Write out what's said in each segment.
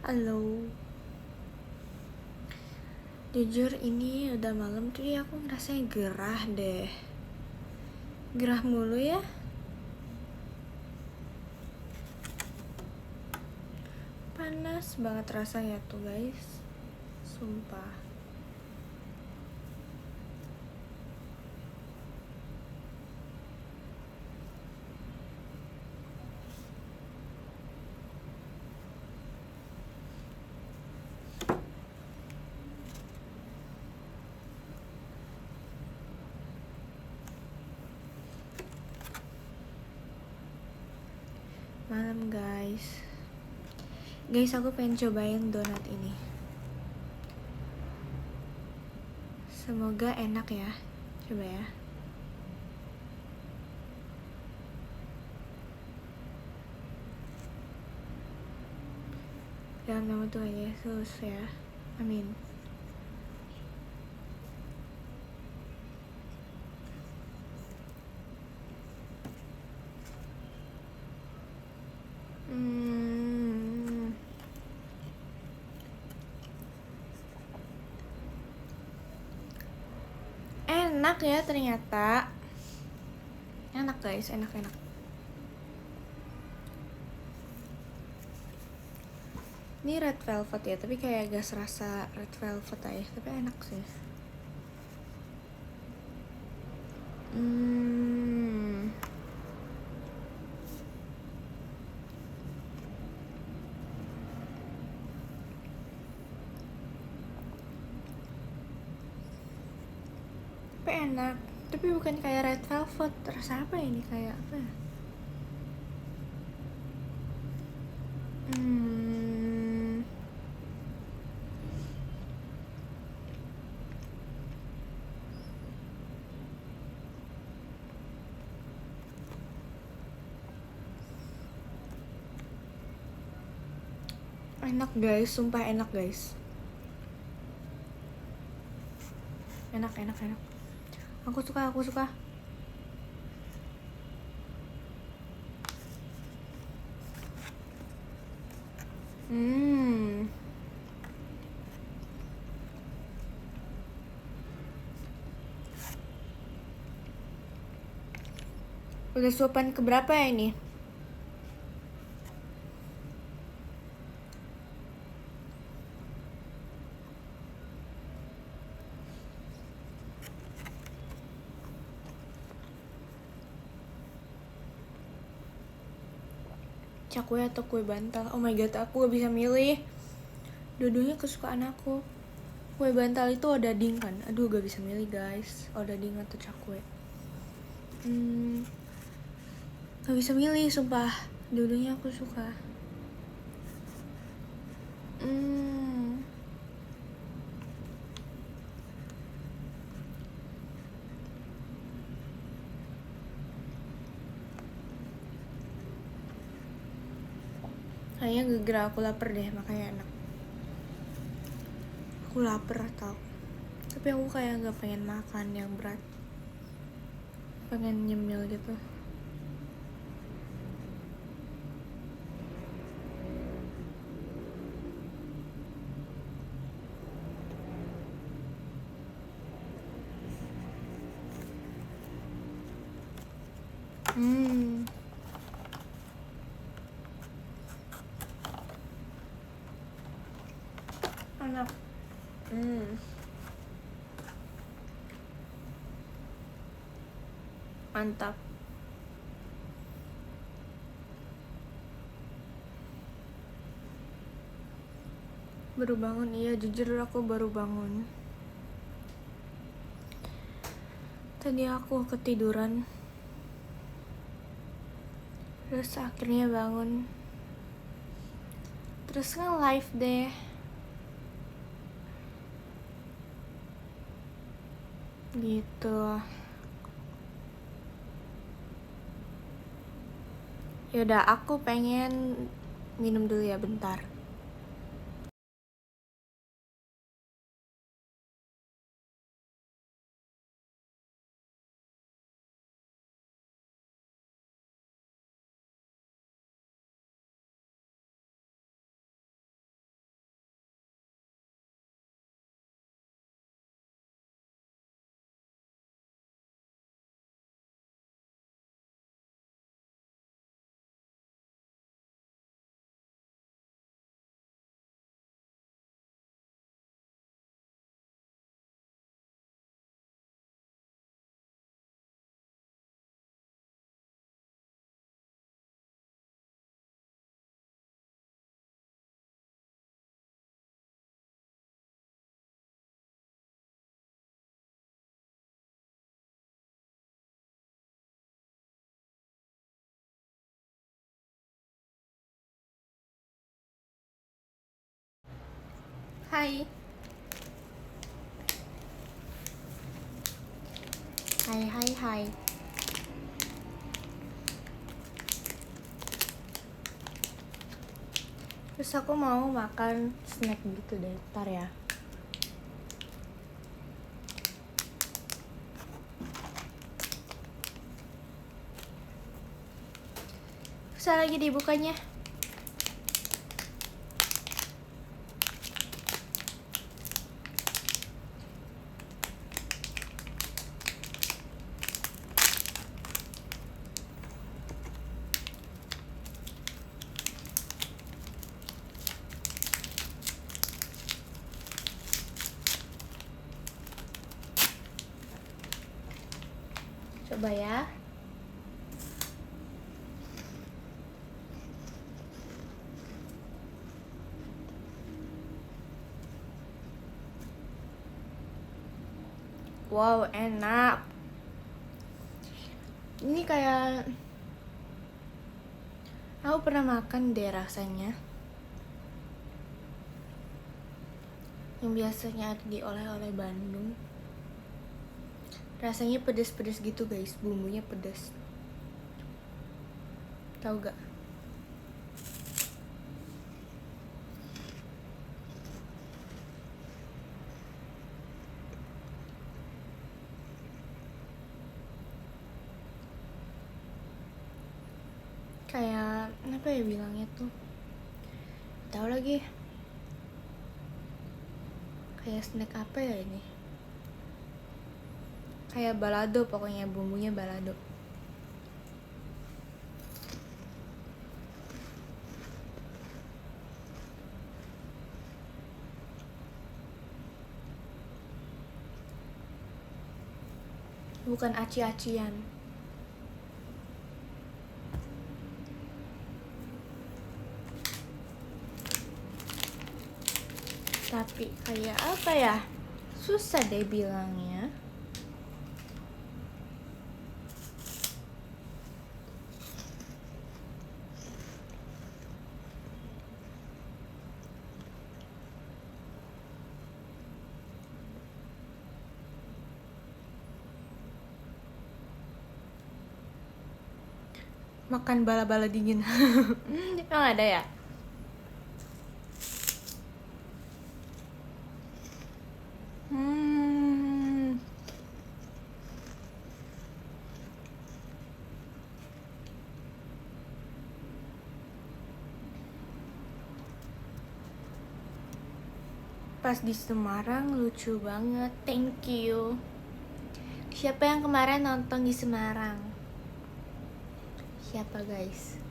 Halo. Jujur ini udah malam tuh ya, aku ngerasanya gerah deh. Gerah mulu ya. Panas banget rasanya tuh guys. Sumpah. Malam guys. Guys, aku pengen cobain donat ini. Semoga enak ya. Coba ya. Dalam nama Tuhan Yesus ya. Amin. Enak ya ternyata. Enak guys, enak-enak. Ini red velvet ya, tapi kayak agak serasa red velvet aja, tapi enak sih. Tapi enak, tapi bukan kayak red velvet. Rasa apa ini, kayak apa ya? Enak guys, sumpah enak guys. Enak. Aku suka. Udah suapan keberapa ya ini? Cakwe atau kue bantal? Oh my god, aku gak bisa milih. Dua-duanya kesukaan aku. Kue bantal itu odading kan? Aduh, gak bisa milih guys. Odading atau cakwe? Gak bisa milih, sumpah. Dua-duanya aku suka. Kayaknya gara-gara aku lapar deh, makanya enak. Aku lapar tau. Tapi aku kayak gak pengen makan yang berat. Pengen nyemil gitu. Enak. Mantap. Baru bangun, iya jujur aku baru bangun. Tadi aku ketiduran. Terus akhirnya bangun. Terus nge-live deh. Gitu. Yaudah, aku pengen minum dulu ya bentar. Hai. Hai. Terus aku mau makan snack gitu deh, ntar ya. Susah lagi dibukanya. Coba ya. Wow, enak. Ini kayak aku pernah makan deh rasanya. Yang biasanya ada di oleh-oleh Bandung. Rasanya pedes-pedes gitu guys, bumbunya pedes. Tahu gak? Kayak apa ya bilangnya tuh? Tahu lagi. Kayak snack apa ya ini? Kayak balado, pokoknya bumbunya balado. Bukan aci-acian. Tapi kayak apa ya? Susah deh bilangnya. Makan bala-bala dingin. Emang ada ya? Pas di Semarang lucu banget. Thank you. Siapa yang kemarin nonton di Semarang? Siapa guys?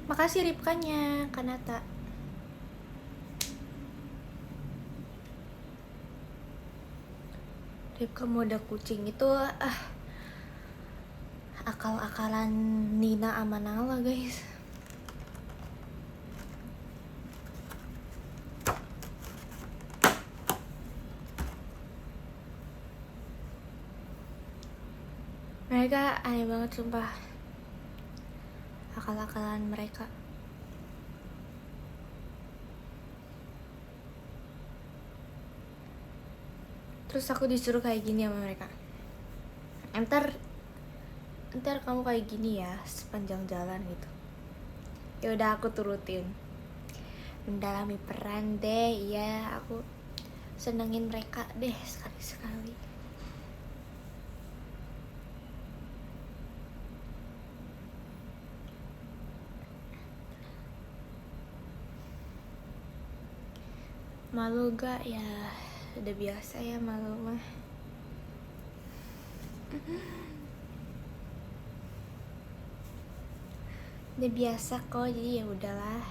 Makasih Ripkanya, Kanata. Ripka mode kucing itu akal-akalan Nina sama Nala guys. Mereka aneh banget sumpah. Akal-akalan mereka. Terus aku disuruh kayak gini sama mereka. Ntar kamu kayak gini ya sepanjang jalan gitu. Ya udah aku turutin. Mendalami peran deh, ya aku senengin mereka deh sekali-sekali. Malu gak ya? Udah biasa ya malu mah. Udah biasa kok, jadi ya udahlah.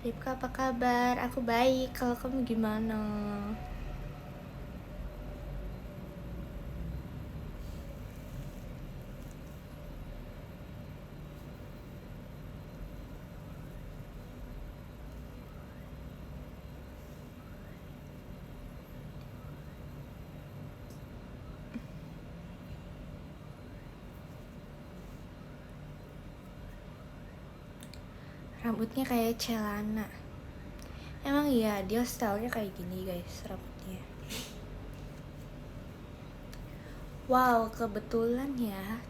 Ripka apa kabar? Aku baik, kalau kamu gimana? Rambutnya kayak celana. Emang iya, dia stylenya kayak gini guys, rambutnya. Wow, kebetulan ya.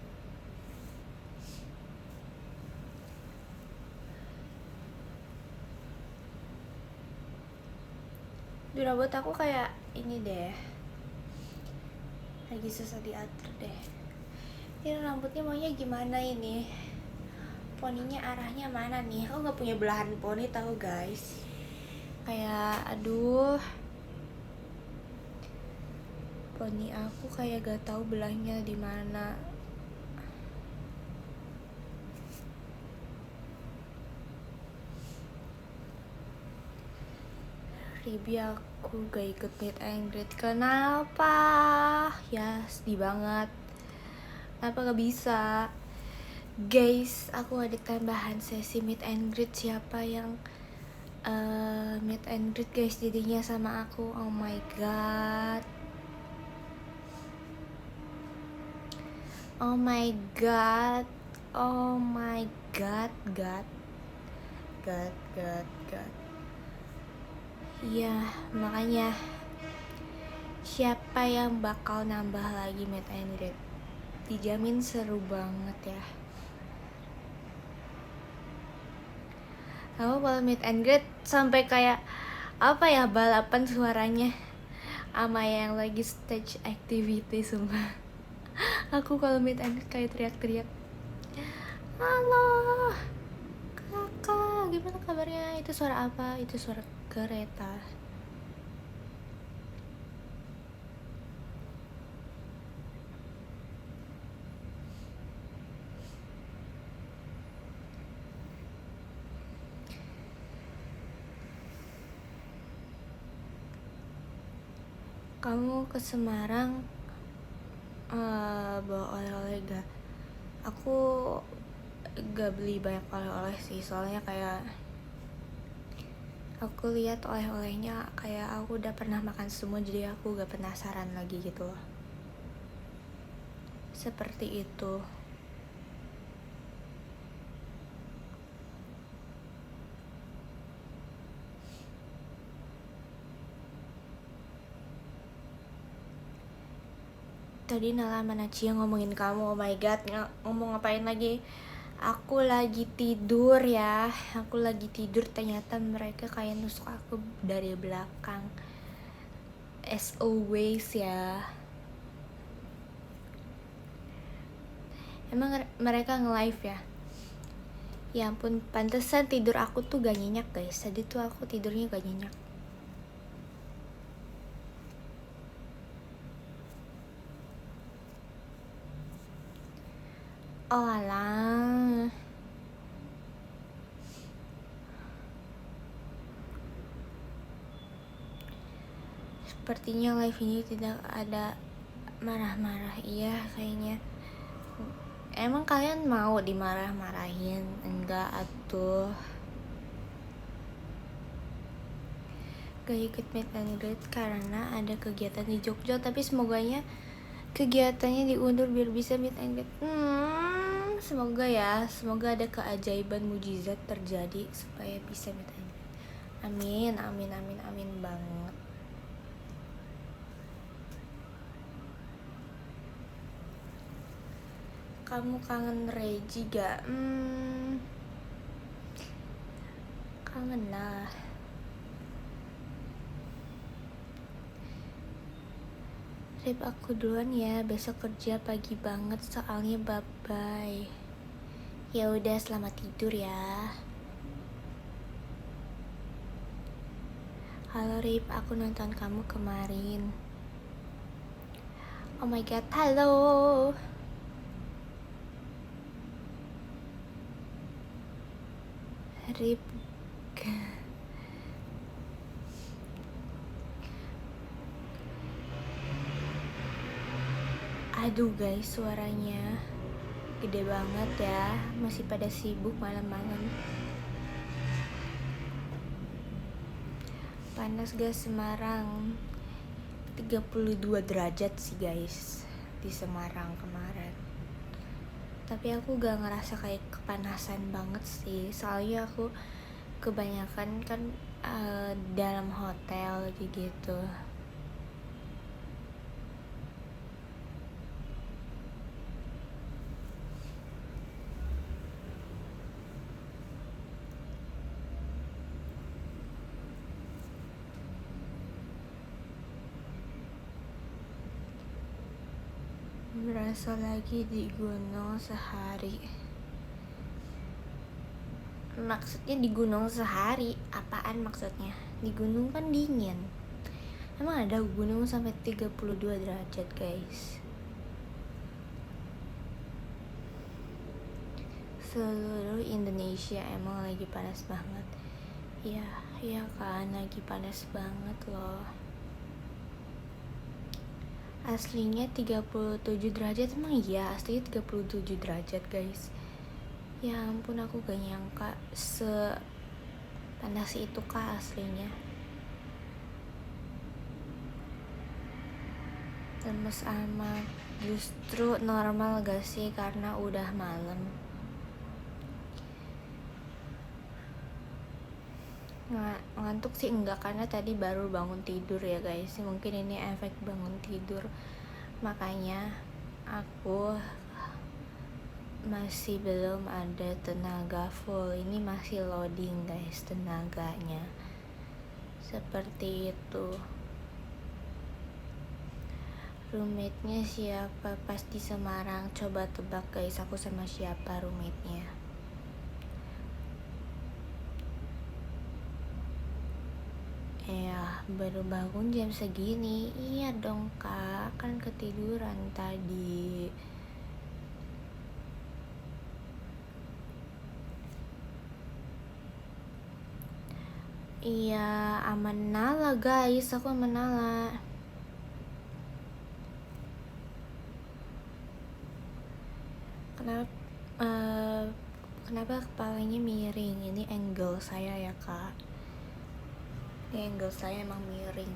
Di rambut aku kayak ini deh, lagi susah diatur deh. Ini rambutnya maunya gimana ini? Poninya arahnya mana nih? Aku nggak punya belahan poni tahu guys. Kayak aduh, poni aku kayak gak tahu belahnya di mana. Ribi aku gak ikut meet and greet. Kenapa? Ya sedih banget. Kenapa gak bisa? Guys, aku ada tambahan sesi meet and greet. Siapa yang meet and greet guys jadinya sama aku? Oh my god. Oh my god. Oh my god. God. Iya, makanya siapa yang bakal nambah lagi meet and greet? Dijamin seru banget ya. Aku kalau meet and greet sampai kayak apa ya, balapan suaranya sama yang lagi stage activity sumpah. Aku kalau meet and greet kayak teriak-teriak, halo kakak, gimana kabarnya? Itu suara apa? Itu suara kereta. Kamu ke Semarang bawa oleh-oleh gak? Aku gak beli banyak oleh-oleh sih, soalnya kayak aku lihat oleh-olehnya kayak aku udah pernah makan semua, jadi aku gak penasaran lagi gitu loh. Seperti itu. Tadi Nala Manacia ngomongin kamu, oh my god, ngomong ngapain lagi? Aku lagi tidur ya, aku lagi tidur, ternyata mereka kayak nusuk aku dari belakang. As always ya. Emang mereka nge-live ya? Ya ampun, pantesan tidur aku tuh gak nyenyak guys. Tadi tuh aku tidurnya gak nyenyak. Oh alah. Sepertinya live ini tidak ada marah-marah. Iya kayaknya. Emang kalian mau dimarah-marahin? Enggak atuh. Gak ikut meet and greet karena ada kegiatan di Jogja, tapi semoganya kegiatannya diundur biar bisa meet and greet. Semoga ya, semoga ada keajaiban mujizat terjadi supaya bisa meet and greet. Amin, amin, amin, amin banget. Kamu kangen Reji gak? Kangen lah. Rip aku duluan ya, besok kerja pagi banget soalnya bye-bye. Ya udah, selamat tidur ya. Halo Rip, aku nonton kamu kemarin. Oh my god, halo. Rip, Aduh guys, suaranya gede banget ya. Masih pada sibuk malam-malam. Panas guys Semarang. 32 derajat sih guys di Semarang kemarin. Tapi aku gak ngerasa kayak kepanasan banget sih. Soalnya aku kebanyakan kan dalam hotel gitu. Berasa lagi di gunung sehari. Maksudnya di gunung sehari? Apaan maksudnya? Di gunung kan dingin. Emang ada gunung sampai 32 derajat guys? Seluruh Indonesia emang lagi panas banget. Ya kan, lagi panas banget loh. Aslinya 37 derajat, emang iya aslinya 37 derajat guys. Ya ampun, aku gak nyangka sepanas itu kah aslinya. Lemes amat. Justru normal gak sih karena udah malam. Ngantuk sih enggak, karena tadi baru bangun tidur ya guys. Mungkin ini efek bangun tidur, makanya aku masih belum ada tenaga full. Ini masih loading guys tenaganya. Seperti itu. Roommate-nya siapa pas di Semarang? Coba tebak guys, aku sama siapa roommate-nya? Baru bangun jam segini. Iya dong kak, kan ketiduran tadi. Iya, aman Nala guys, aku aman Nala. Kenapa kepalanya miring? Ini angle saya ya kak. Ini angle saya emang miring.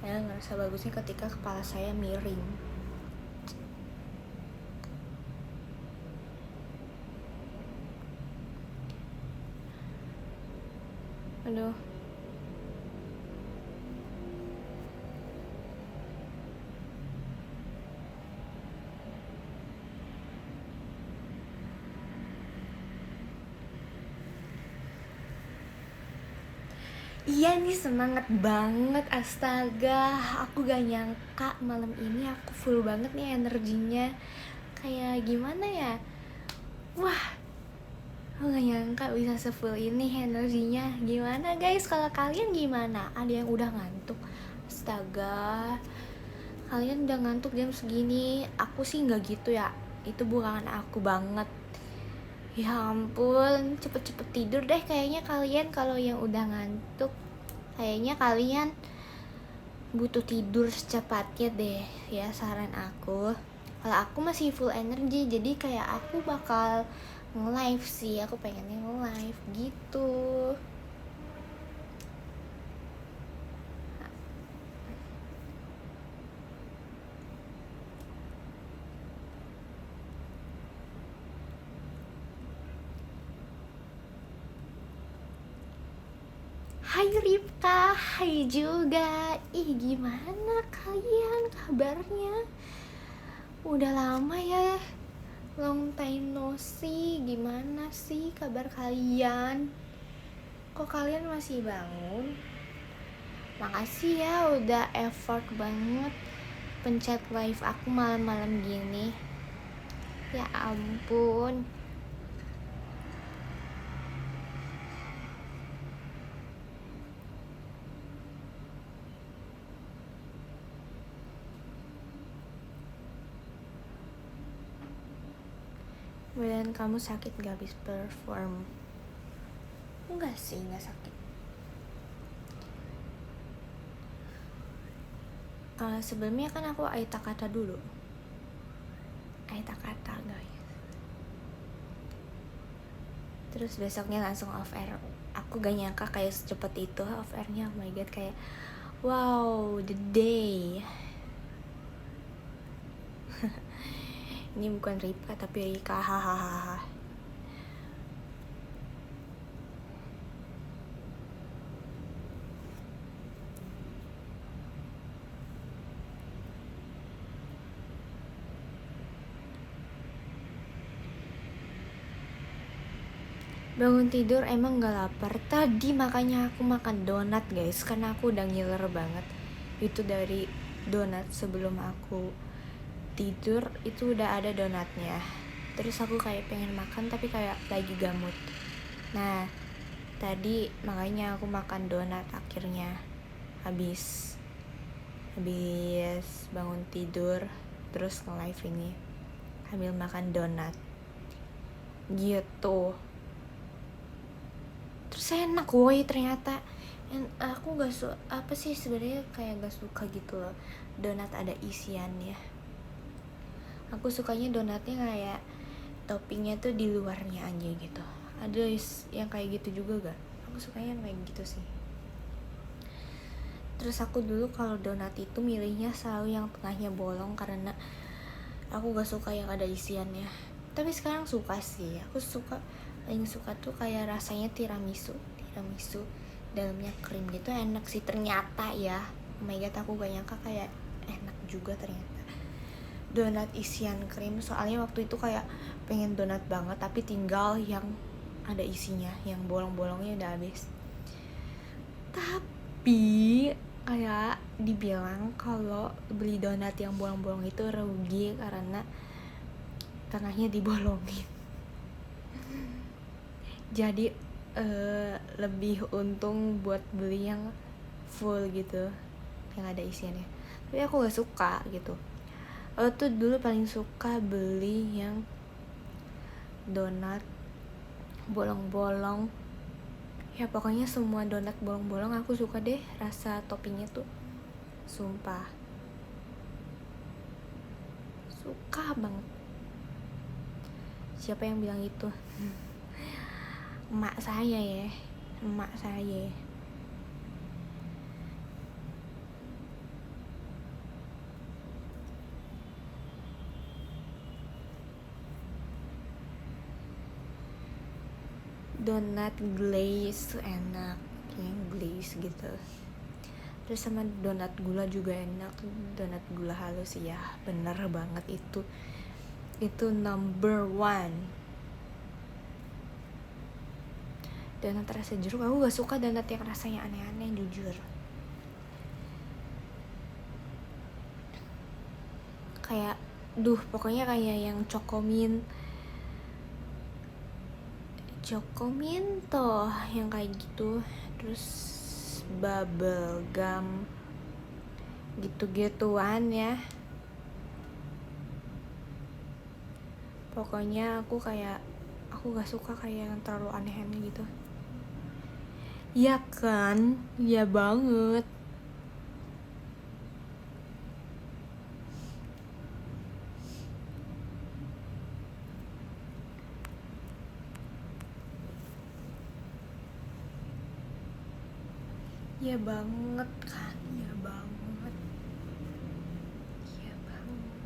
Saya ngerasa bagusnya ketika kepala saya miring. Aduh. Iya nih, semangat banget, astaga. Aku gak nyangka malam ini aku full banget nih energinya. Kayak gimana ya? Wah, aku gak nyangka bisa se-full ini energinya. Gimana guys, kalau kalian gimana? Ada yang udah ngantuk? Astaga, kalian udah ngantuk jam segini. Aku sih gak gitu ya, itu bukan aku banget. Ya ampun, cepet-cepet tidur deh kayaknya kalian. Kalau yang udah ngantuk, kayaknya kalian butuh tidur secepatnya deh ya, saran aku. Kalau aku masih full energi, jadi kayak aku bakal nge-live sih. Aku pengennya nge-live gitu. Hai Ripka, hai juga. Gimana kalian kabarnya? Udah lama ya, long time no see. Gimana sih kabar kalian? Kok kalian masih bangun? Makasih ya udah effort banget pencet live aku malam-malam gini. Ya ampun. Badan kamu sakit gak habis perform? Enggak sih, enggak sakit. Sebelumnya kan aku Aita kata dulu. kata-kata guys. Terus besoknya langsung off air. Aku gak nyangka kayak secepat itu off airnya. Oh my god, kayak wow, the day. Ini bukan Ripka tapi Rika, hahaha. Bangun tidur emang gak lapar. Tadi makanya aku makan donat guys, karena aku udah ngiler banget. Itu dari donat sebelum aku tidur itu udah ada donatnya. Terus aku kayak pengen makan tapi kayak lagi gamut. Nah tadi makanya aku makan donat akhirnya. Habis bangun tidur terus nge-live ini sambil makan donat gitu. Terus enak woi ternyata. Aku gak apa sih sebenarnya kayak gak suka gitu loh donat ada isiannya. Aku sukanya donatnya kayak toppingnya tuh di luarnya aja gitu. Ada yang kayak gitu juga gak? Aku sukanya yang kayak gitu sih. Terus aku dulu kalau donat itu milihnya selalu yang tengahnya bolong karena aku gak suka yang ada isiannya. Tapi sekarang suka sih. Aku paling suka tuh kayak rasanya tiramisu dalamnya krim gitu, enak sih ternyata ya. Oh my god, aku gak nyangka kayak enak juga ternyata donat isian krim. Soalnya waktu itu kayak pengen donat banget tapi tinggal yang ada isinya, yang bolong-bolongnya udah habis. Tapi kayak dibilang kalau beli donat yang bolong-bolong itu rugi karena tengahnya dibolongin. Jadi lebih untung buat beli yang full gitu, yang ada isiannya. Tapi aku gak suka gitu. Aku tuh dulu paling suka beli yang donat bolong-bolong. Ya pokoknya semua donat bolong-bolong aku suka deh, rasa toppingnya tuh. Sumpah suka banget. Siapa yang bilang itu? Emak saya. Donat glaze tuh enak, yang glaze gitu. Terus sama donat gula juga enak. Donat gula halus ya, bener banget itu number one. Donat rasa jeruk, aku gak suka donat yang rasanya aneh-aneh jujur. Kayak pokoknya kayak yang cokomin toh yang kayak gitu. Terus bubble gum gitu-gituan ya. Pokoknya aku gak suka kayak yang terlalu aneh-aneh gitu. Iya kan? Iya banget. Iya banget kan? Iya banget. Iya banget.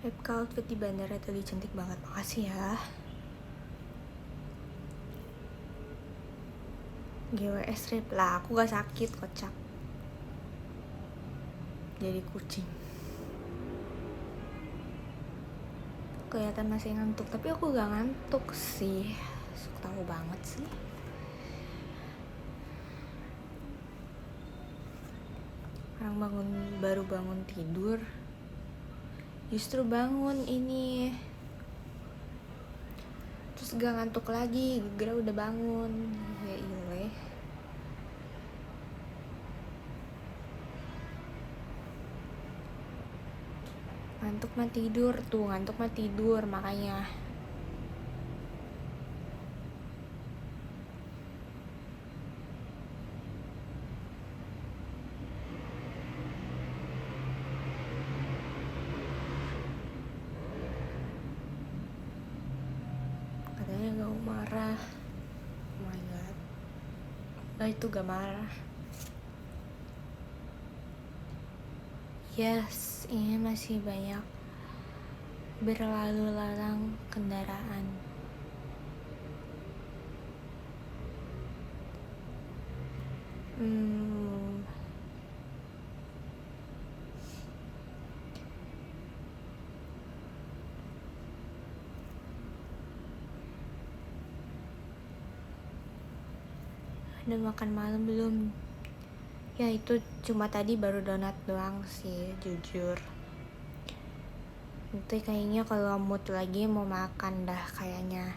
Ripka outfit di bandara tadi cantik banget, makasih ya. GWS Rip lah, aku gak sakit, kocak. Jadi kucing. Kelihatan masih ngantuk, tapi aku gak ngantuk sih. Tahu banget sih. Orang baru bangun tidur, justru bangun ini. Terus gak ngantuk lagi, gara udah bangun. Ya ilah. mah tidur tuh, ngantuk mah tidur makanya. Katanya gak mau marah. Oh my god. Itu gak marah. Yes, ini masih banyak berlalu lalang kendaraan. Udah makan malam belum? Ya itu cuma tadi baru donat doang sih, jujur. Nanti kayaknya kalau mood lagi mau makan dah kayaknya.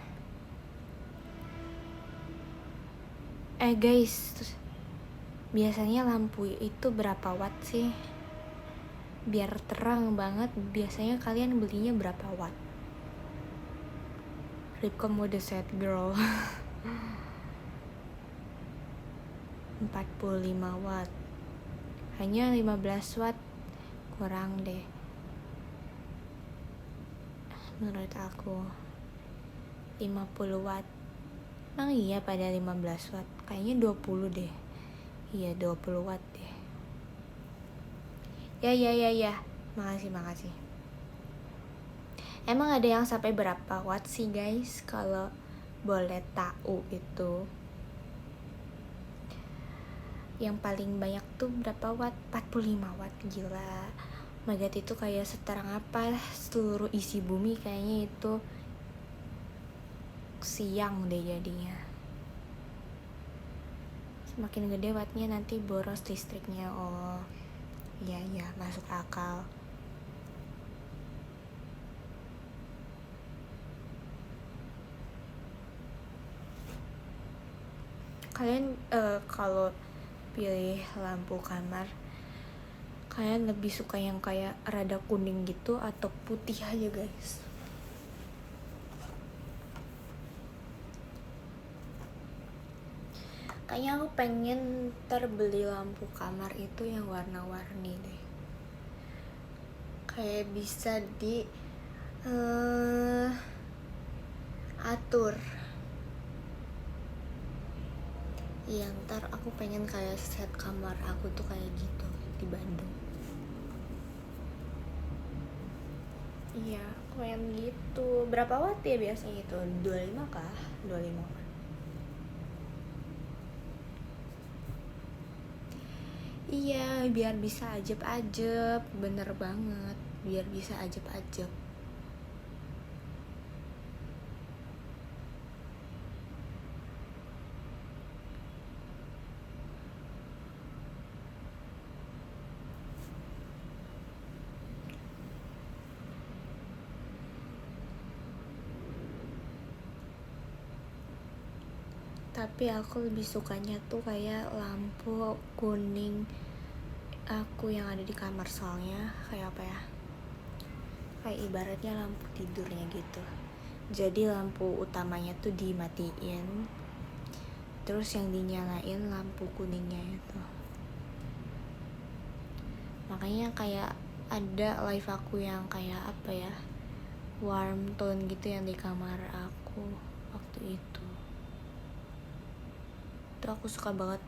Guys, biasanya lampu itu berapa watt sih? Biar terang banget, biasanya kalian belinya berapa watt? Ripcom mode set girl. 45 watt. Hanya 15 watt. Kurang deh. Menurut aku 50 watt. Emang iya pada 15 watt? Kayaknya 20 deh. Iya 20 watt deh. Ya. Makasih. Emang ada yang sampai berapa watt sih guys? Kalau boleh tahu itu. Yang paling banyak tuh berapa watt? 45 watt, gila. Oh my god, itu kayak seterang apa seluruh isi bumi, kayaknya itu siang deh jadinya. Semakin gede wattnya nanti boros listriknya. Oh iya masuk akal. Kalian kalau pilih lampu kamar, kalian lebih suka yang kayak rada kuning gitu atau putih aja guys? Kayaknya aku pengen terbeli lampu kamar itu yang warna-warni deh. Kayak bisa di atur. Iya, ntar aku pengen kayak set kamar aku tuh kayak gitu di Bandung. Iya, aku pengen gitu. Berapa watt ya biasanya itu? 25 kah? 25 watt. Iya, biar bisa ajeb-ajeb. Bener banget, biar bisa ajeb-ajeb. Tapi aku lebih sukanya tuh kayak lampu kuning aku yang ada di kamar, soalnya kayak apa ya, kayak ibaratnya lampu tidurnya gitu. Jadi lampu utamanya tuh dimatiin, terus yang dinyalain lampu kuningnya itu. Makanya kayak ada live aku yang kayak apa ya, warm tone gitu yang di kamar aku waktu itu. Itu aku suka banget,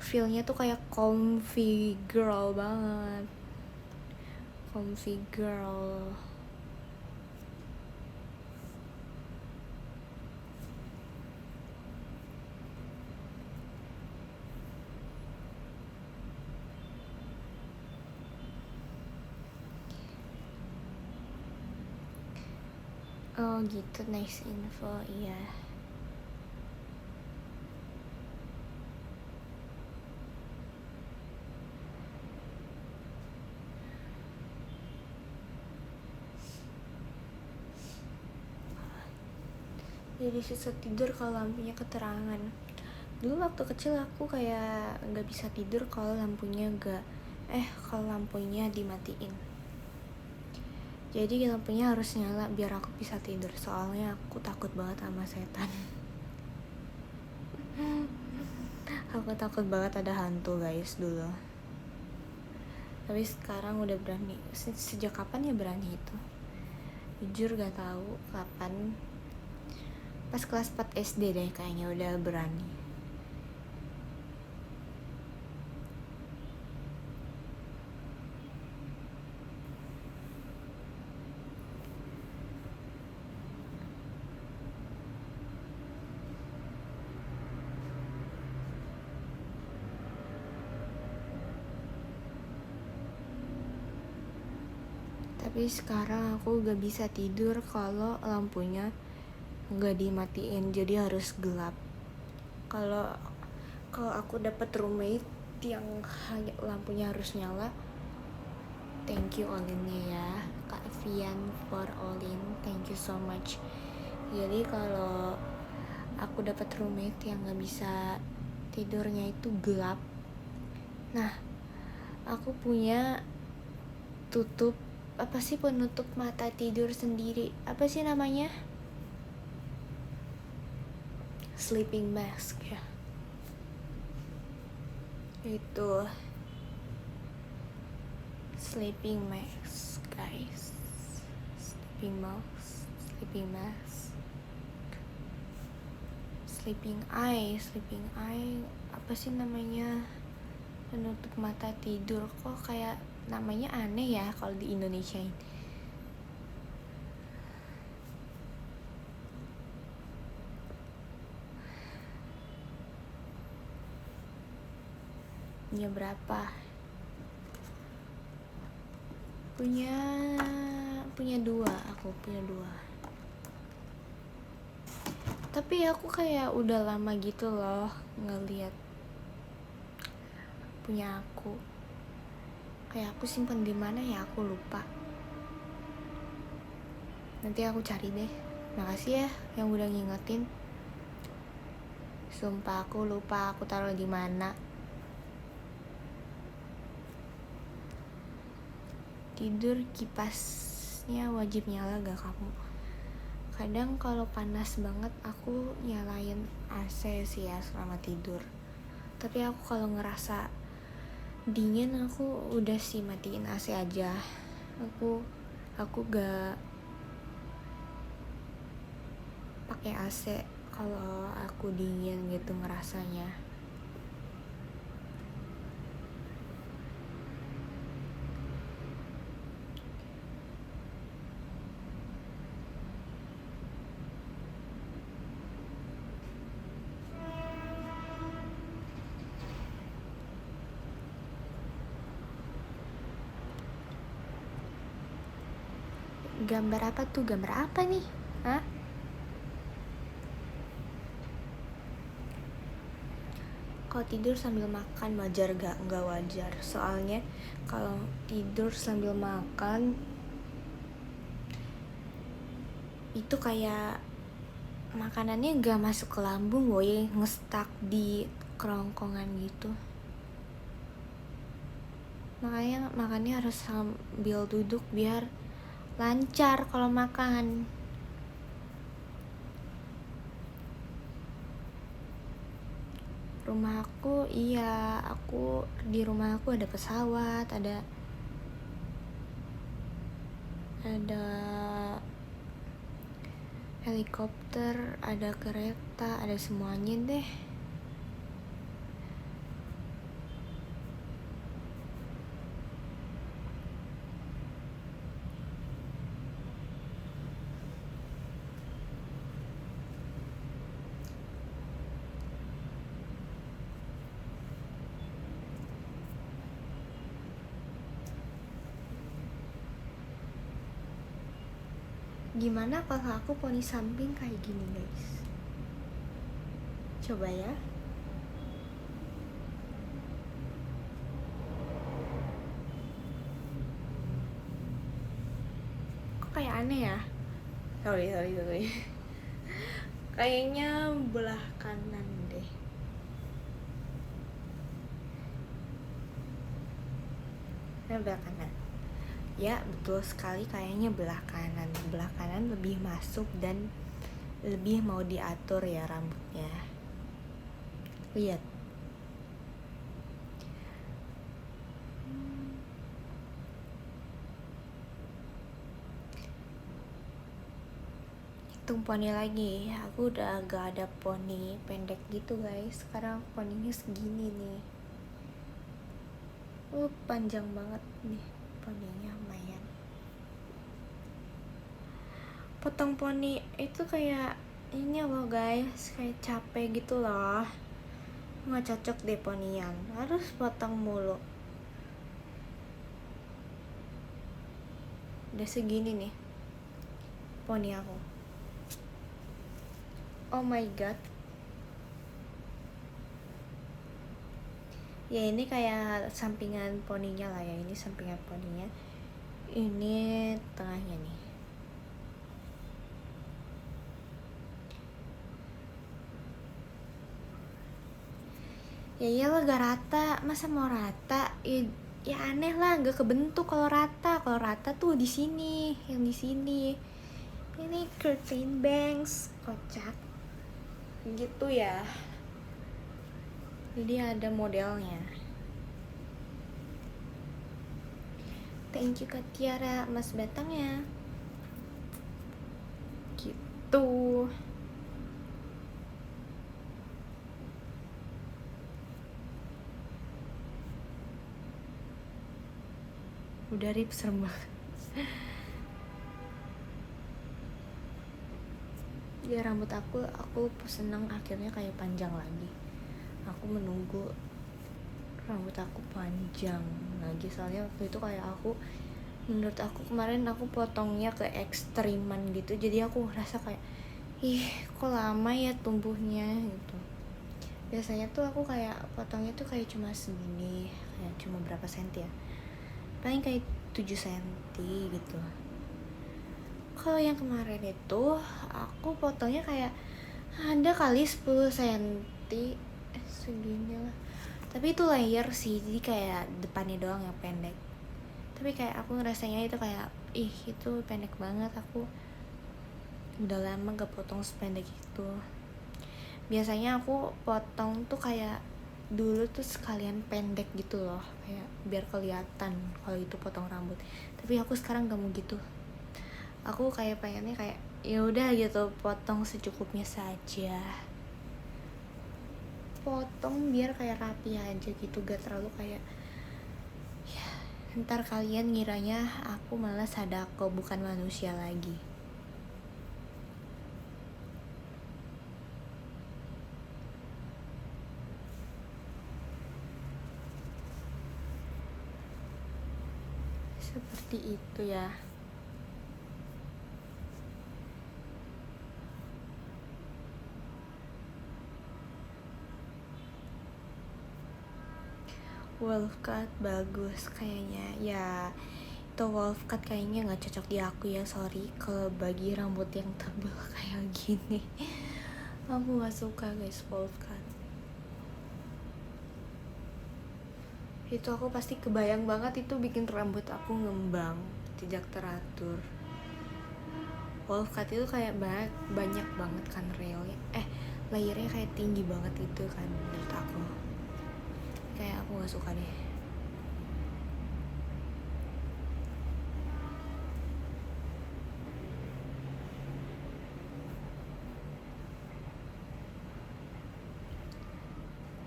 feelnya tuh kayak comfy girl banget. Comfy girl. Oh gitu, nice info. Iya. Jadi susah tidur kalau lampunya keterangan. Dulu waktu kecil aku kayak nggak bisa tidur kalau lampunya kalau lampunya dimatiin. Jadi lampunya harus nyala biar aku bisa tidur, soalnya aku takut banget sama setan. Aku takut banget ada hantu guys dulu. Tapi sekarang udah berani. Sejak kapan ya berani itu? Jujur gak tahu kapan. Pas kelas 4 SD deh kayaknya udah berani. Tapi sekarang aku gak bisa tidur kalau lampunya gak dimatiin, jadi harus gelap. Kalau aku dapat roommate yang lampunya harus nyala, thank you Olinnya ya, Kak Vian for Olin, thank you so much. Jadi kalau aku dapat roommate yang gak bisa tidurnya itu gelap, nah aku punya penutup mata tidur sendiri. Apa sih namanya? Sleeping mask ya. Itu sleeping mask guys. Sleeping mask. Sleeping eye. Apa sih namanya? Penutup mata tidur. Kok kayak namanya aneh ya kalau di Indonesia ini. Punya berapa? Punya dua. Aku punya dua. Tapi aku kayak udah lama gitu loh ngeliat punya aku. Kayak aku simpen di mana ya, aku lupa. Nanti aku cari deh. Makasih ya yang udah ngingetin. Sumpah aku lupa aku taruh di mana. Tidur kipasnya wajib nyala gak kamu? Kadang kalau panas banget aku nyalain AC sih ya selama tidur. Tapi aku kalau ngerasa dingin aku udah sih matiin AC aja. Aku gak pakai AC kalau aku dingin gitu ngerasanya. Gambar apa tuh? Gambar apa nih? Hah? Kalau tidur sambil makan wajar gak? Nggak wajar. Soalnya kalau tidur sambil makan itu kayak makanannya nggak masuk ke lambung, woy, ngestak di kerongkongan gitu. Makanya makannya harus sambil duduk biar lancar kalau makan. Di rumah aku ada pesawat, ada helikopter, ada kereta, ada semuanya deh. Gimana kalau aku poni samping kayak gini guys? Coba ya. Kok kayak aneh ya? Sorry. Kayaknya belah kanan deh. Belah kanan. Ya betul sekali, kayaknya belah kanan lebih masuk dan lebih mau diatur ya rambutnya. Lihat. Hitung poni lagi. Aku udah gak ada poni pendek gitu guys. Sekarang poninya segini nih. Panjang banget nih poninya, lumayan. Potong poni itu kayak ini loh guys, kayak capek gitu loh. Nggak cocok deh ponian, harus potong mulu. Udah segini nih poni aku. Oh my god. Ya ini kayak sampingan poninya lah ya, ini sampingan poninya. Ini tengahnya nih. Ya iyalah gak rata, masa mau rata? Ya aneh lah, gak kebentuk kalau rata. Kalau rata tuh di sini, yang di sini. Ini curtain bangs, kocak. Gitu ya. Jadi ada modelnya. Thank you Kak Tiara, mas batangnya. Gitu. Udah rip, serem banget. Ya rambut aku seneng akhirnya kayak panjang lagi. Aku menunggu rambut aku panjang lagi, soalnya waktu itu kayak menurut aku kemarin aku potongnya ke ekstriman gitu, jadi aku ngerasa kayak kok lama ya tumbuhnya gitu. Biasanya tuh aku kayak potongnya tuh kayak cuma segini, kayak cuma berapa senti ya, paling kayak 7 senti gitu. Kalau yang kemarin itu aku potongnya kayak ada kali 10 senti, segini lah. Tapi itu layer sih, jadi kayak depannya doang yang pendek. Tapi kayak aku ngerasanya itu kayak itu pendek banget. Aku udah lama gak potong sependek itu. Biasanya aku potong tuh kayak dulu tuh sekalian pendek gitu loh, kayak biar kelihatan kalau itu potong rambut. Tapi aku sekarang gak mau gitu. Aku kayak pengennya kayak ya udah gitu, potong secukupnya saja. Potong biar kayak rapi aja gitu, gak terlalu kayak ya, ntar kalian ngiranya aku malah sadako, bukan manusia lagi. Seperti itu ya. Wolf cut bagus kayaknya ya. Itu wolf cut kayaknya nggak cocok di aku ya, sorry kalau bagi rambut yang tebal kayak gini. Aku nggak suka guys wolf cut. Itu aku pasti kebayang banget itu bikin rambut aku ngembang, tidak teratur. Wolf cut itu kayak banyak banget kan layernya kayak tinggi banget itu kan menurut aku. Kayak aku nggak suka deh.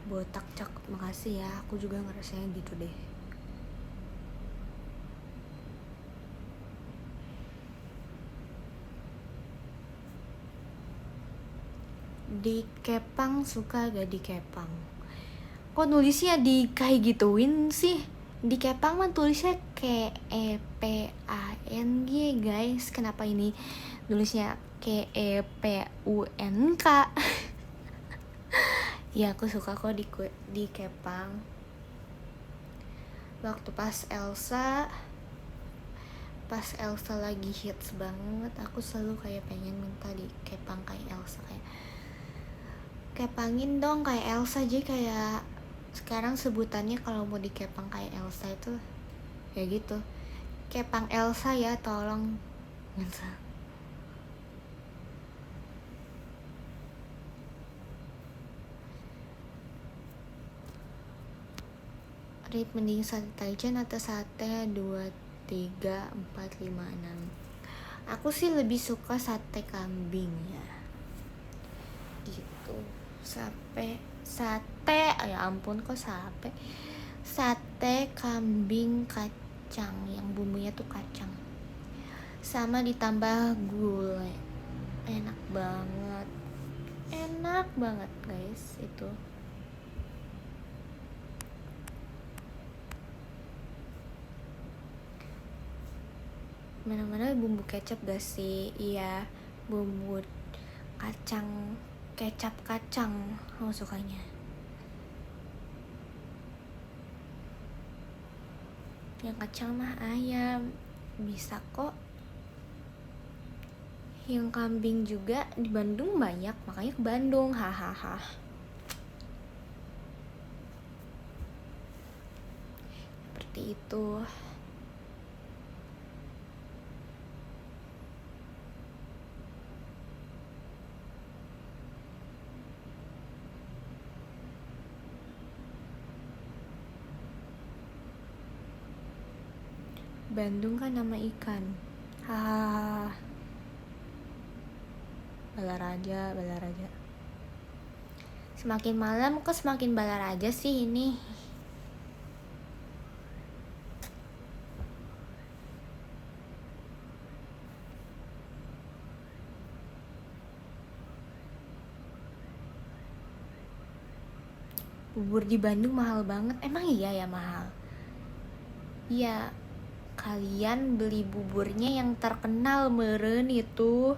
Botak cakep, makasih ya. Aku juga ngerasanya gitu deh. Dikepang suka gak dikepang? Kok nulisnya di kayak gituin sih? Dikepang mah tulisnya KEPANG guys. Kenapa ini nulisnya KEPUNK? Ya aku suka kok dikepang. Waktu pas Elsa lagi hits banget, aku selalu kayak pengen minta dikepang kayak Elsa, kayak kepangin dong kayak Elsa. Jadi kayak sekarang sebutannya kalau mau dikepang kayak Elsa itu kayak gitu, Kepang Elsa ya, tolong. Rate mending sate Taichan atau sate 2, 3, 4, 5, 6. Aku sih lebih suka sate kambing ya. Gitu. Sate, ya ampun kok sate. Sate kambing kacang yang bumbunya tuh kacang. Sama ditambah gulai. Enak banget. Enak banget, guys, itu. Mana-mana bumbu kecap gak sih? Iya, bumbu kacang, kecap kacang aku sukanya. Yang kacang mah ayam, bisa kok. Yang kambing juga di Bandung banyak, makanya ke Bandung, hahaha. Seperti itu. Bandung kan nama ikan. Hahaha. Balaraja. Semakin malam kok semakin balaraja sih ini. Bubur di Bandung mahal banget. Emang iya ya mahal? Iya, kalian beli buburnya yang terkenal meren itu.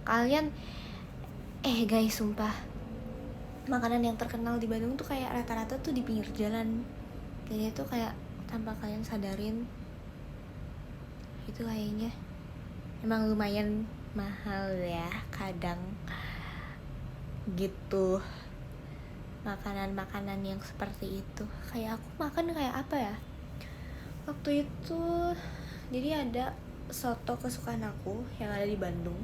Kalian guys, sumpah, makanan yang terkenal di Bandung tuh kayak rata-rata tuh di pinggir jalan. Jadi itu kayak tanpa kalian sadarin itu kayaknya emang lumayan mahal ya kadang gitu. Makanan-makanan yang seperti itu, kayak aku makan kayak apa ya waktu itu. Jadi ada soto kesukaan aku yang ada di Bandung,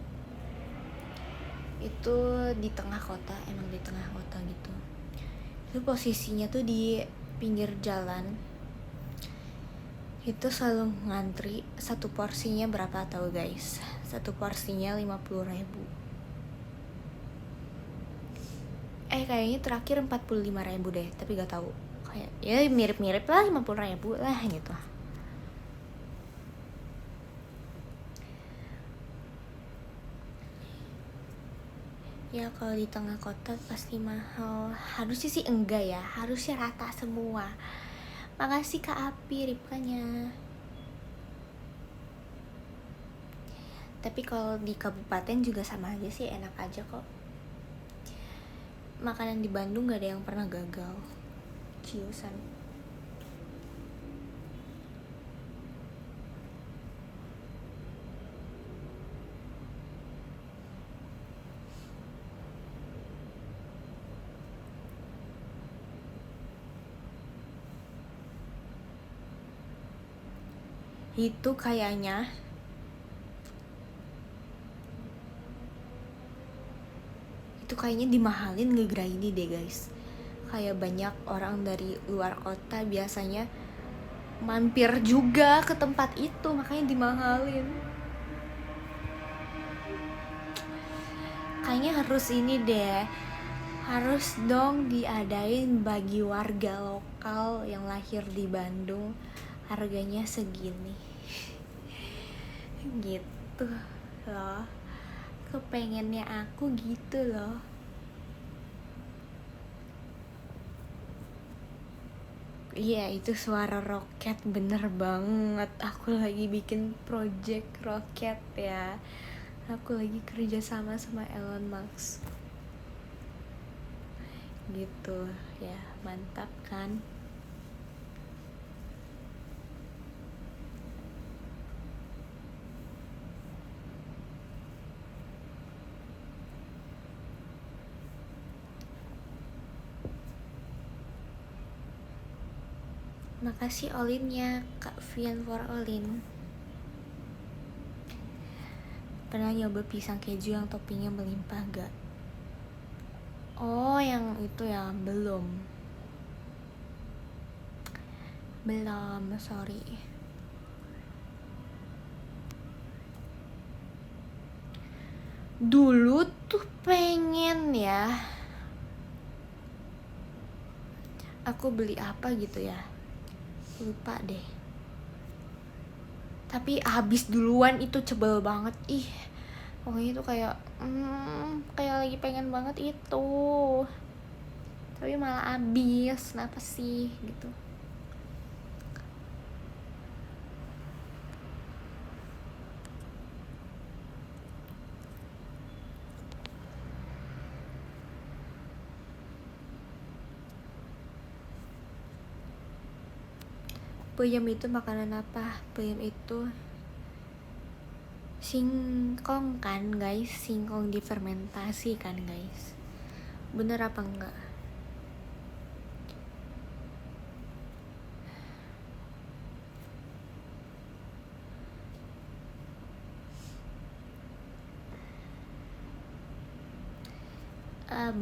itu di tengah kota, emang di tengah kota gitu. Itu posisinya tuh di pinggir jalan. Itu selalu ngantri. Satu porsinya berapa tahu guys? Satu porsinya 50.000. Kayaknya terakhir 45.000 deh, tapi gak tahu. Kayak ya mirip-mirip lah, 50.000 lah gitu. Ya kalau di tengah kota pasti mahal. Harusnya sih enggak ya, harusnya rata semua. Makasih Kak Api ripkanya. Tapi kalau di kabupaten juga sama aja sih, enak aja kok. Makanan di Bandung gak ada yang pernah gagal. Ciusan. Itu kayaknya dimahalin ngegerai ini deh guys. Kayak banyak orang dari luar kota biasanya mampir juga ke tempat itu, makanya dimahalin. Kayaknya harus ini deh, harus dong diadain bagi warga lokal yang lahir di Bandung, harganya segini. Gitu loh, kepengennya aku gitu loh. Iya, itu suara roket, bener banget. Aku lagi bikin project roket ya. Aku lagi kerja sama Elon Musk. Gitu ya, mantap kan? Makasih Olinnya, Kak Vian for Olin. Pernah nyoba pisang keju yang toppingnya melimpah gak? Oh, yang itu ya, belum, sorry. Dulu tuh pengen ya, aku beli apa gitu ya, lupa deh. Tapi habis duluan, itu sebel banget. Ih, pokoknya itu kayak lagi pengen banget itu, tapi malah habis. Kenapa sih gitu? Peyem itu makanan apa? Peyem itu singkong kan guys, singkong difermentasi kan guys. Bener apa enggak?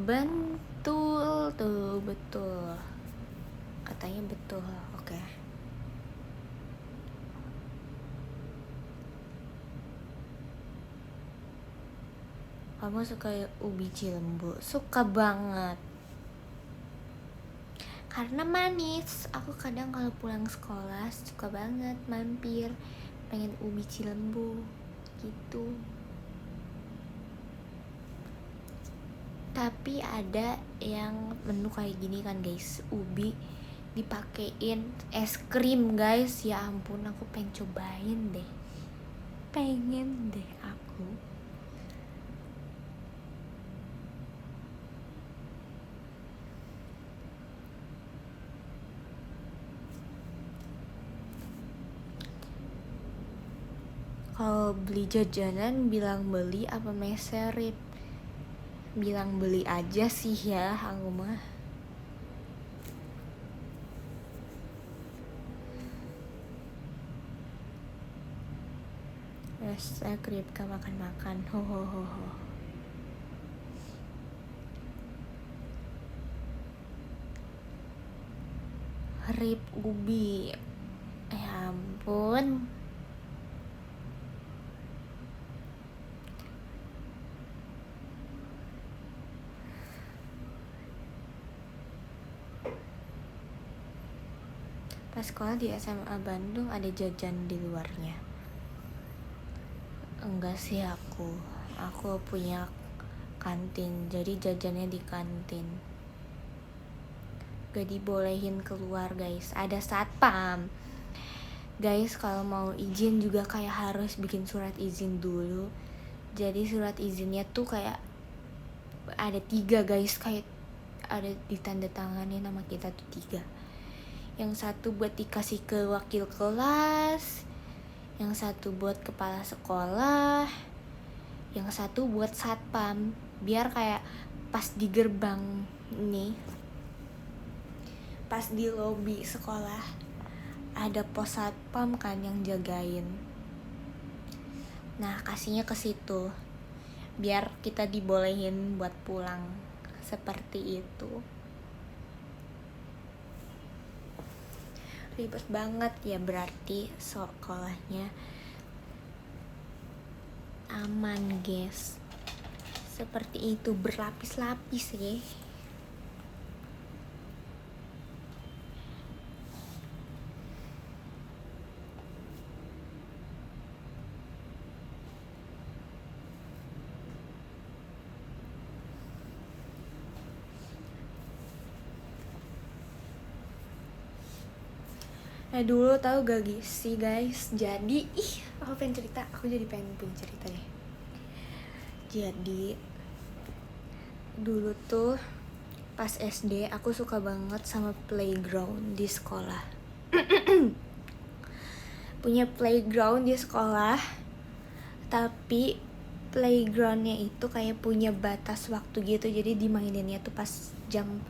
Betul tuh, betul. Katanya betul, oke. Kamu suka ubi cilembu? Suka banget. Karena manis. Aku kadang kalau pulang sekolah suka banget mampir, pengen ubi cilembu gitu. Tapi ada yang menu kayak gini kan guys, ubi dipakein es krim guys. Ya ampun, aku pengen cobain deh. Pengen deh aku. Kalau beli jajanan bilang beli apa meserip? Bilang beli aja sih ya aku mah. Saya kripka makan-makan. Hohoho. Rip ubi. Ya ampun. Pas sekolah di SMA Bandung ada jajan di luarnya. Enggak sih aku punya kantin, jadi jajannya di kantin. Gak dibolehin keluar guys, ada satpam. Guys, kalau mau izin juga kayak harus bikin surat izin dulu. Jadi surat izinnya tuh kayak ada 3 guys, kayak ada ditandatangani nama kita tuh 3. Yang satu buat dikasih ke wakil kelas, yang satu buat kepala sekolah, yang satu buat satpam. Biar kayak pas di gerbang nih, pas di lobi sekolah ada pos satpam kan yang jagain. Nah, kasihnya ke situ biar kita dibolehin buat pulang. Seperti itu. Ribet banget ya, berarti sekolahnya aman guys. Seperti itu, berlapis-lapis ya. Dulu tahu gak sih guys, jadi aku pengen cerita, aku jadi pengen punya cerita deh. Jadi dulu tuh pas SD aku suka banget sama playground di sekolah. Punya playground di sekolah, tapi playgroundnya itu kayak punya batas waktu gitu, jadi dimaininnya tuh pas jam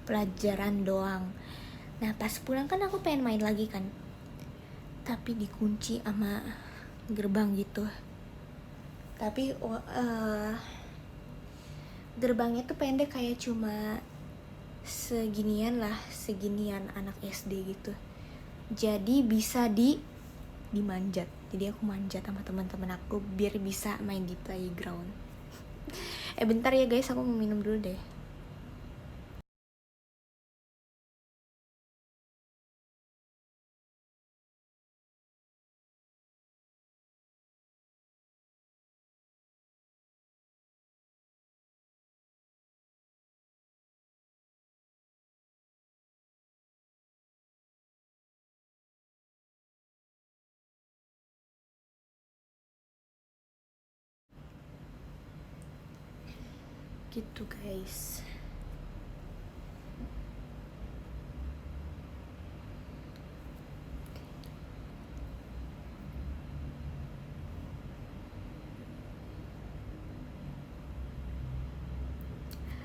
pelajaran doang. Nah pas pulang kan aku pengen main lagi kan, tapi dikunci sama gerbang gitu. Tapi gerbangnya tuh pendek, kayak cuma seginian anak SD gitu. Jadi bisa dimanjat. Jadi aku manjat sama teman-teman aku biar bisa main di playground. Bentar ya guys, aku mau minum dulu deh. Gitu guys.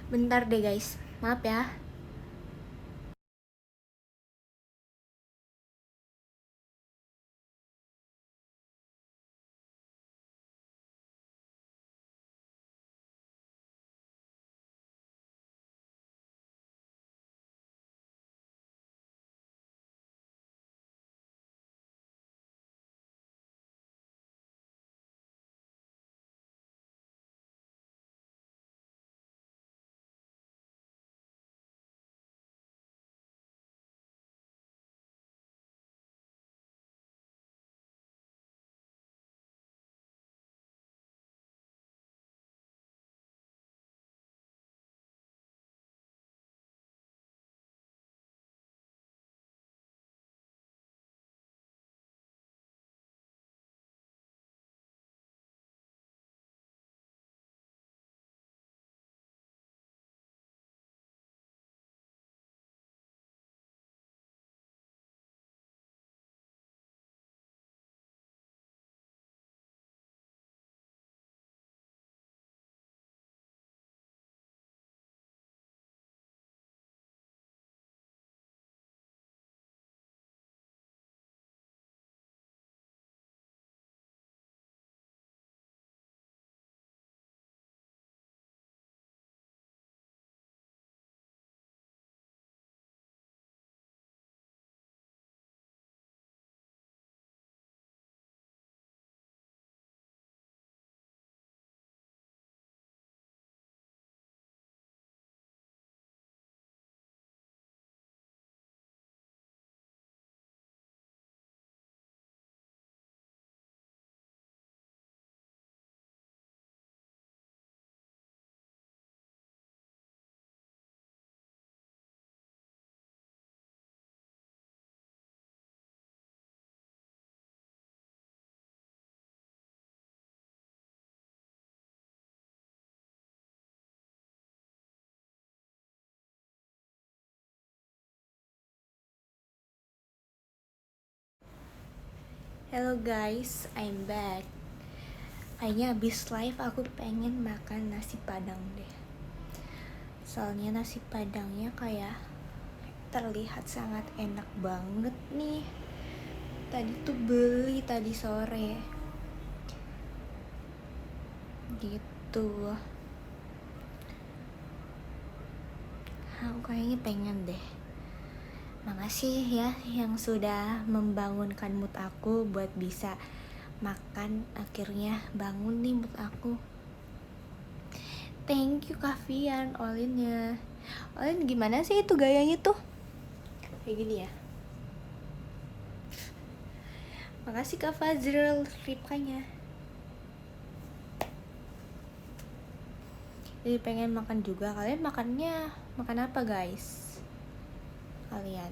Bentar deh guys, maaf ya. Hello guys, I'm back. Kayaknya abis live aku pengen makan nasi padang deh. Soalnya nasi padangnya kayak terlihat sangat enak banget nih. Tadi tuh beli tadi sore. Gitu. Aku kayaknya pengen deh. Makasih ya yang sudah membangunkan mood aku buat bisa makan. Akhirnya bangun nih mood aku. Thank you Kak Fian, Olinnya. Olin gimana sih itu gayanya tuh? Kayak gini ya. Makasih Kak Fazrul Ripkanya. Jadi pengen makan juga. Kalian makannya makan apa guys? Kalian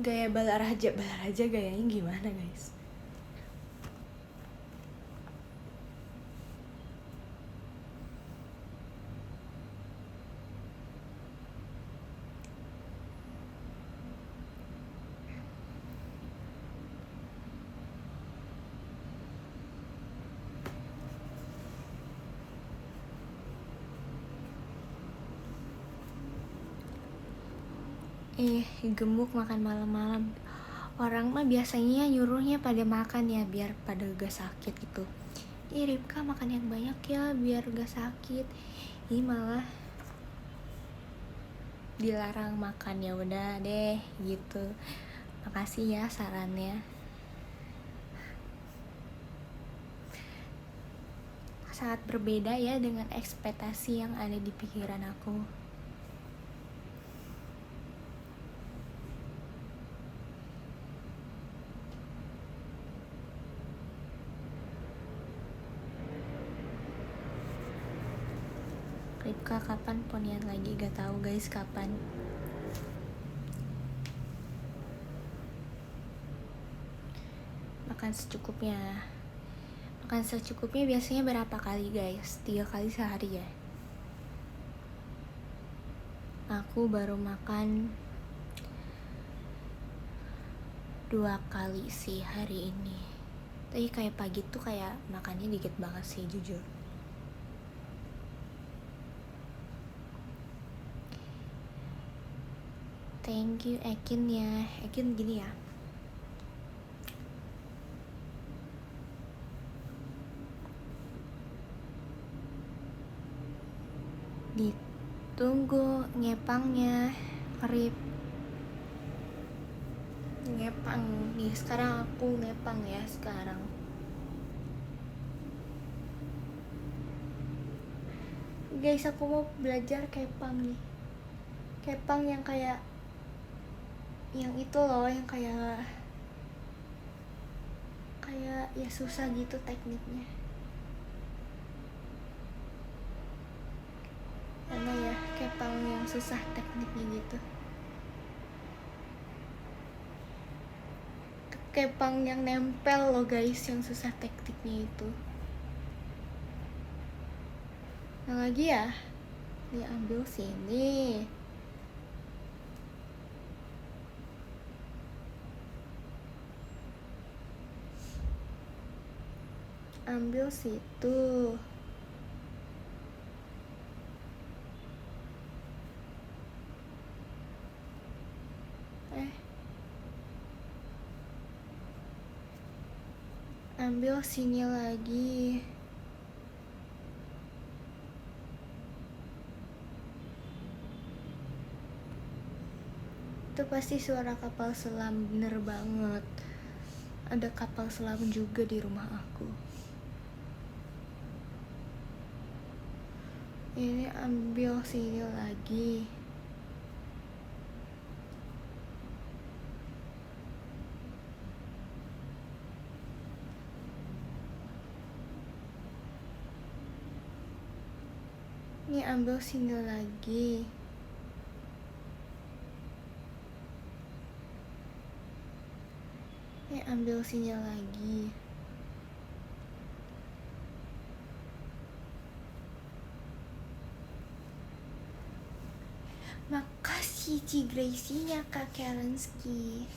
gaya balaraja gayanya gimana guys? Gemuk makan malam-malam. Orang mah biasanya nyuruhnya pada makan ya biar pada gak sakit gitu. Ripka makan yang banyak ya biar gak sakit. Ini malah dilarang makan. Ya udah deh gitu. Makasih ya sarannya. Sangat berbeda ya dengan ekspektasi yang ada di pikiran aku. Ripka kapan ponian lagi? Gak tahu guys kapan. Makan secukupnya. Makan secukupnya biasanya berapa kali guys? 3 kali sehari ya. Aku baru makan 2 kali sih hari ini. Tapi kayak pagi tuh kayak makannya dikit banget sih jujur. Thank you Ekin ya. Ekin gini ya. Ditunggu ngepangnya. Rip ngepang nih, sekarang aku ngepang ya sekarang. Guys, aku mau belajar kepang nih. Kepang yang kayak yang itu loh, yang kayak ya susah gitu tekniknya. Mana ya kepang yang susah tekniknya gitu. Kepang yang nempel loh guys, yang susah tekniknya itu. Yang lagi ya, diambil sini. Ambil situ. Ambil sini lagi. Itu pasti suara kapal selam, bener banget. Ada kapal selam juga di rumah aku. Ini ambil sini lagi. Ini ambil sini lagi. Ini ambil sini lagi. Makasih Ci Gracie-nya Kak Kelensky.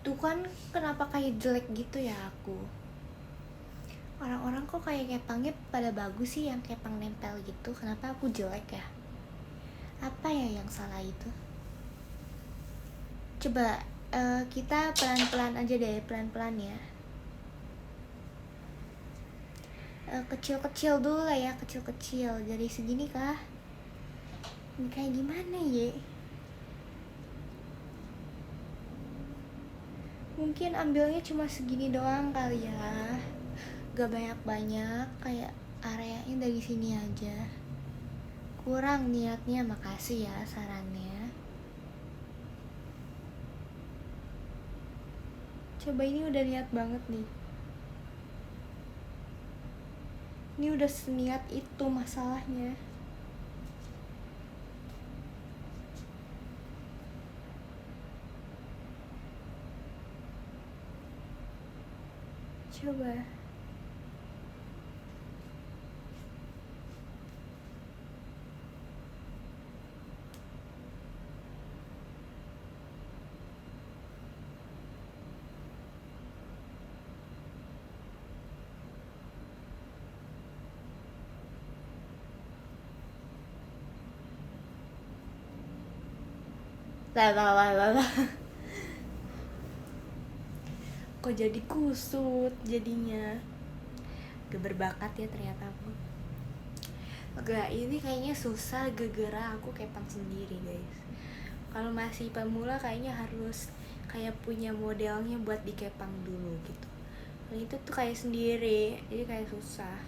Tuh kan kenapa kayak jelek gitu ya aku. Orang-orang kok kayak kepangnya pada bagus sih yang kepang nempel gitu. Kenapa aku jelek ya? Apa ya yang salah itu? Coba kita pelan-pelan aja deh, pelan-pelan ya. Kecil-kecil dulu lah ya, kecil-kecil. Dari segini kah? Ini kayak gimana ya? Mungkin ambilnya cuma segini doang kali ya. Gak banyak-banyak, kayak areanya dari sini aja. Kurang niatnya, makasih ya sarannya. Coba ini udah niat banget nih. Ini udah seniat itu masalahnya. Coba. lah lah lah lah lah. Kok jadi kusut jadinya. Gak berbakat ya ternyata aku. Gak, ini kayaknya susah gara-gara aku kepang sendiri guys. Kalau masih pemula kayaknya harus kayak punya modelnya buat dikepang dulu gitu. Kalau itu tuh kayak sendiri, jadi kayak susah.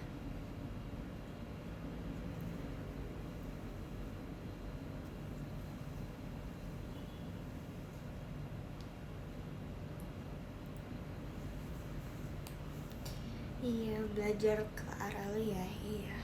Iya, belajar ke arah lu ya, iya.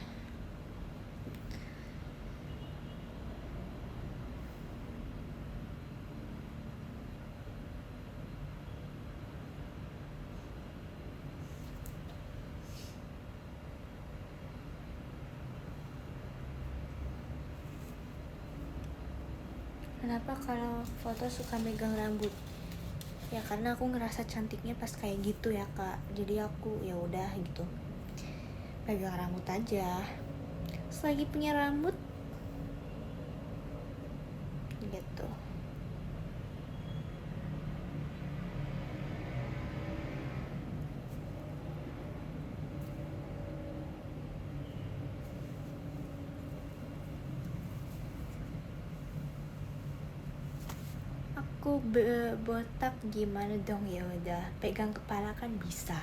Kenapa kalau foto suka megang rambut? Ya karena aku ngerasa cantiknya pas kayak gitu ya kak. Jadi aku ya udah gitu, pegang rambut aja. Selagi punya rambut gitu. Aku botak gimana dong, ya udah pegang kepala kan bisa.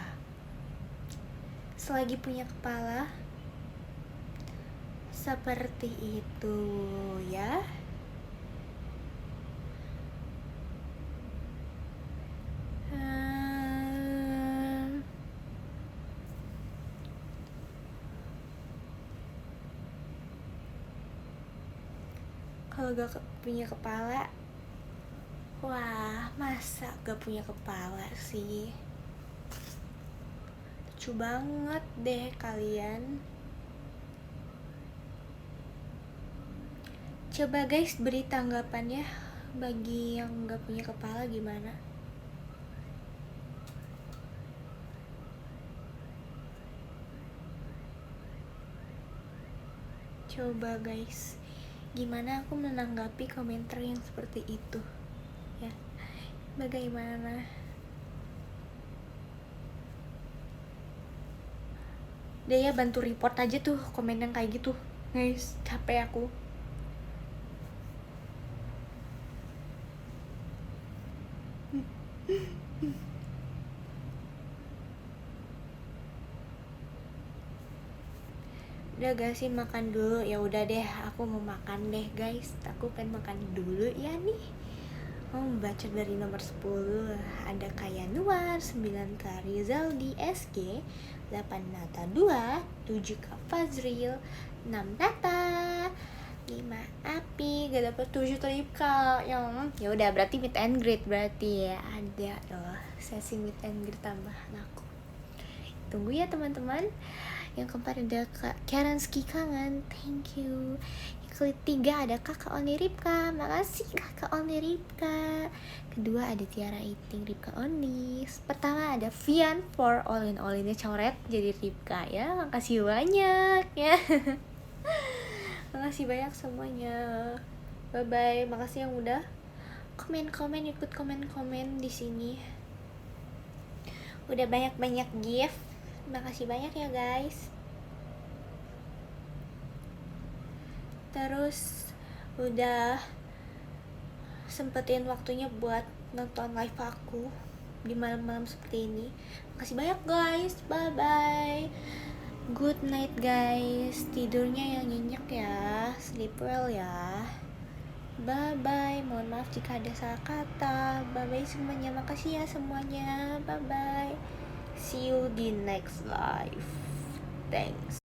Selagi punya kepala seperti itu ya. Kalau gak punya kepala, wah masa gak punya kepala sih? Lucu banget deh kalian. Coba guys beri tanggapannya bagi yang gak punya kepala gimana. Coba guys, gimana aku menanggapi komentar yang seperti itu ya? Bagaimana? Deh ya, bantu report aja tuh komen yang kayak gitu guys, capek aku. Udah gak sih makan dulu? Ya udah deh, aku mau makan deh guys. Aku pengen makan dulu ya nih. Mau membaca dari nomor 10. Ada Kaya Nuar, 9 K Rizaldi SG, 8 Nata 2, 7 K Fazril, 6 Nata, 5 Api, gak dapet 7 Tripka. Ya udah berarti meet and greet berarti ya. Ada loh sesi meet and greet tambahan aku. Tunggu ya teman-teman. Yang keempat ada Kak Karanski Kangen, thank you. Yang ketiga ada Kakak Oni Ripka, makasih Kakak Oni Ripka. Kedua ada Tiara Iting Ripka Oni. Pertama ada Vian for all in all, ini coret jadi Ripka ya, makasih banyak ya. Makasih banyak semuanya. Bye bye, makasih yang udah komen-komen, ikut komen-komen di sini. Udah banyak-banyak gift. Makasih banyak ya guys. Terus udah sempetin waktunya buat nonton live aku di malam-malam seperti ini. Makasih banyak guys. Bye bye. Good night guys. Tidurnya yang nyenyak ya. Sleep well ya. Bye bye. Mohon maaf jika ada salah kata. Bye bye semuanya. Makasih ya semuanya. Bye bye. See you di next live. Thanks.